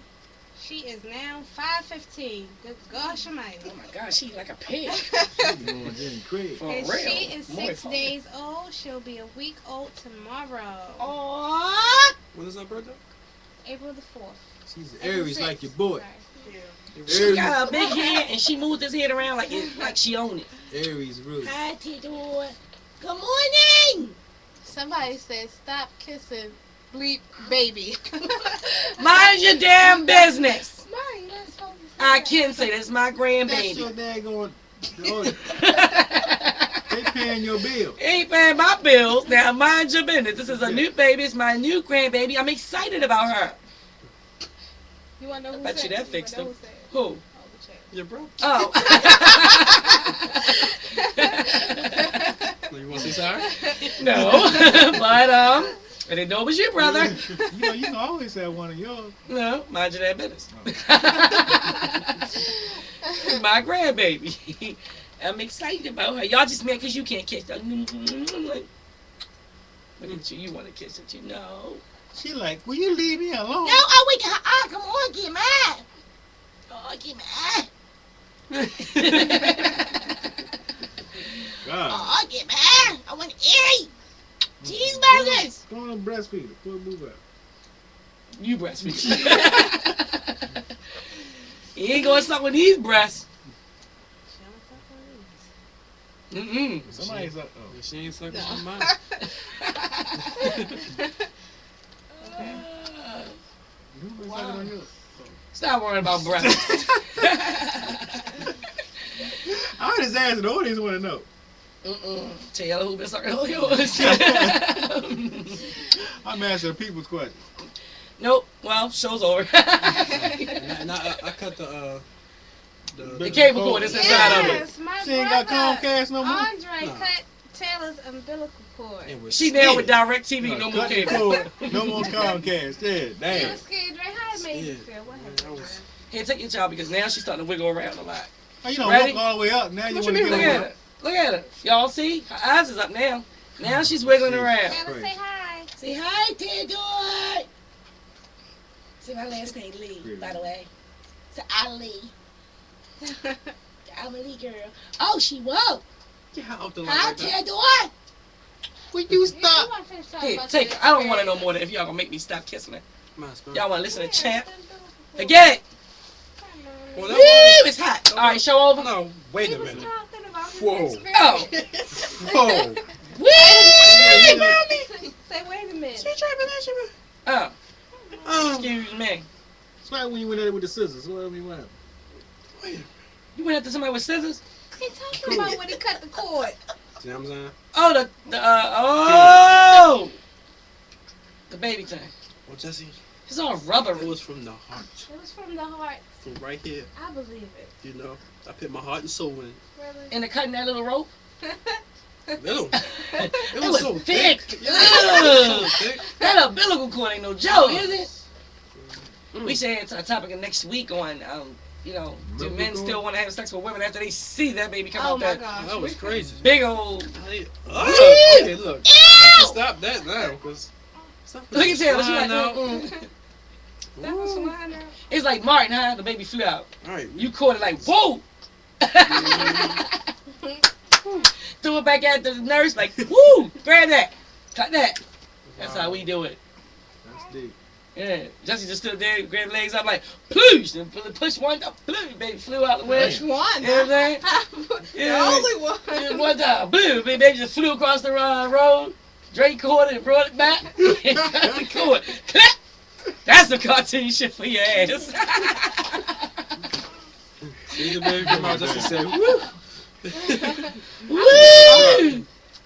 She is now 5'15". Good gosh almighty. Oh my God, she like a pig. You going Jenny Craig. For And real. she is Muy 6 funny. days old. She'll be a week old tomorrow. Aww. When is her birthday? April the 4th. She's April Aries 6th. like your boy. Sorry. She got a big head and she moved his head around like she owned it. Aries roots. Hi, Theodore. Good morning. Somebody said, stop kissing bleep baby. Mind your damn business. Mari, you're not supposed to say I that. can say that's my That's grandbaby. your daggone. Oh, they paying your bill. Ain't paying my bills. Now mind your business. This is a new baby. It's my new grandbaby. I'm excited about her. You want to know who bet you said that it? fixed wanna him. know Who? Oh, the chat. Your bro. Oh. You want to say sorry? No. But I didn't know it was you, brother. You can always have one of yours. No, mind your damn business. My grandbaby. I'm excited about her. Y'all just mad because you can't kiss her. Look at you. You want to kiss her too? No. She like, will you leave me alone? No, oh, wait. Come on, get mad. Oh, get mad. God. Oh, get mad. I want to eat. Cheeseburgers. Go on and breastfeed her. Put a boob out. You breastfeed. You ain't going to suck with these breasts. She don't fuck with these. Somebody's like, oh. She ain't sucking on mine. You been Wow. sucking on yours? Stop worrying about breasts. I just asked the audience want to know. Taylor, who been sucking on yours? I'm asking people's questions. Nope. Well, show's over. And I cut the The cable cord is inside of it. Yes, my She ain't got brother, Comcast no more? Andre No. cut Taylor's umbilical cord. It was She now with scared. DirecTV, no more cut the cable. cord. No more Comcast. Yeah, You damn. was scared, Dre. How it made you Yeah. feel? What Man, happened? I was- Here, take your child because now she's starting to wiggle around a lot. Oh, you don't Ready? walk all the way up. Now you What want you to mean, get Look over. at her. Look at her. Y'all see? Her eyes is up now. Now she's wiggling around. Taylor, say hi. Say hi, Theodore. Say my last name Lee, Really? by the way. Say Ali. I'm a Lee girl. Oh, she woke. Yeah, how often Hi, like that? Theodore. Will you You stop? wanna finish talking Here, about take your her. I don't want to know experience? more than if y'all gonna make me stop kissing her. My spirit. Y'all want to listen to Yeah, Champ? it's Forget it. Well, Woo, that it's hot. All right, show over. No, wait He a was minute. talking about his Whoa. experience. Oh. Whoa. Woo, mommy. Say, wait a minute. Oh, Um, excuse me. It's like when you went at it with the scissors. What I mean, what happened? wait. You went after somebody with scissors? He talking about when he cut the cord. See what I'm saying? Oh, oh, the baby thing. Well, Jesse, It's all it rubbery. was from the heart. It was from the heart. From right here. I believe it. You know, I put my heart and soul in. Really? And the cutting that little rope. it. Little. It It was was so thick. thick. Yeah, it was so thick. That umbilical cord ain't no joke, is it? Mm. We should have a topic of next week on, do Umbilical men cord? still want to have sex with women after they see that baby come Oh out my that gosh. That was crazy. big old? Okay, look. I can stop that now, because Look at Taylor. She like, out. That was Ooh. flying out. It's like Martin, huh? The baby flew out. All right. You caught it like, whoa! Threw it back at the nurse like, woo! Grab that! Cut that! That's how we do it. That's deep. Yeah. Jesse just stood there, grabbed legs up like, ploosh! And push one up, ploosh! Baby flew out the way. Which one? You know what I'm saying? The Yeah. only one. And one time, boom! Baby just flew across the road. Drake caught it and brought it back. And cut the cord. Clap! That's the cartoon shit for your ass. See the baby come out just to say, woo. Woo!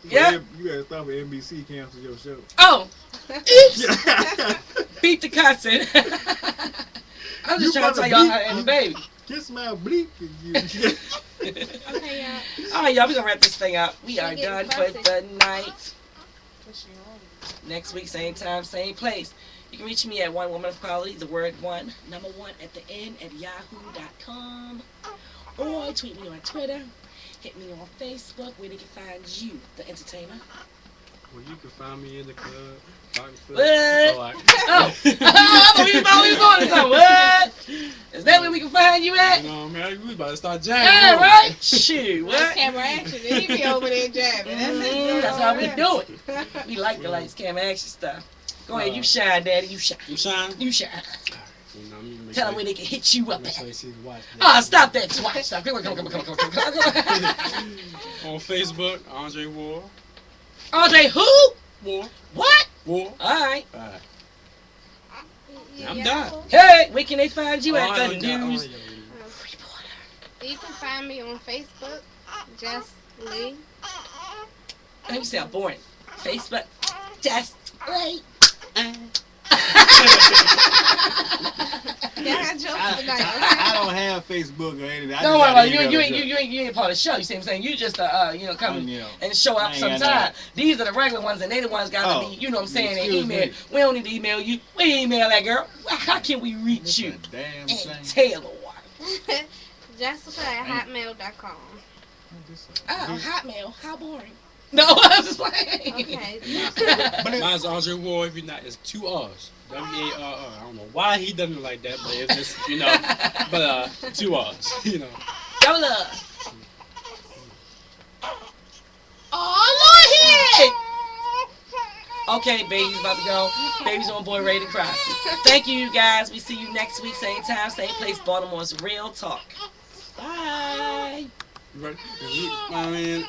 Yeah. You gotta stop with NBC cancel your show. Oh, beat the cussing. I'm You just trying to tell y'all how to end the baby. Kiss my bleep. Okay, y'all. All right, y'all, we're gonna wrap this thing up. We are She done getting for fussy. the night. Next week, same time, same place. You can reach me at One Woman of Quality, the word one, number one at the end at yahoo.com. Or tweet me on Twitter. Hit me on Facebook where they can find you, the entertainer. Well, you can find me in the club. What? Oh, I thought we was going to something. What? Is that where we can find you at? You know, man, we about to start jamming. Yeah, right? Shoot, Lights, what? camera, action. Then he be over there jamming. That's it. That's how we do it. We like the lights, camera, action stuff. Go ahead, you shine, daddy. You shine. You shine? You shine. You know, make Tell sure them where they can hit you up make sure at. you see the watch. Ah, stop that swat stuff. Come on. On Facebook, Andre War. Andre, who? War. What? War. All right. Alright. Yeah, I'm yeah. done. Hey, where can they find you Oh, at I the know news? You can find me on Facebook, Just Lee. You sound boring. Facebook, just wait. Yeah, I got jokes I tonight. don't have Facebook or anything. I Don't just worry got about it. email You ain't part of the show. You see what I'm saying? You just come You know. and show I up ain't got sometime. These are the regular ones, and they the ones got to Oh, be. You know what I'm saying? They excuse email. me. We don't need to email you. We email that girl. How can we reach you? That's a damn And shame. Taylor Water. Jessica at hotmail.com. Oh, Hotmail. How boring. No, I was just playing. Okay. Mine's Andre War. If you're not, it's 2 R's. W-A-R-R. I don't know why he doesn't like that, but it's just, you know. But 2 R's, you know. Double love. Oh, Lord, here. Okay, baby's about to go. Baby's on board, ready to cry. Thank you, guys. We see you next week, same time, same place. Baltimore's Real Talk. Bye. Right? I mean,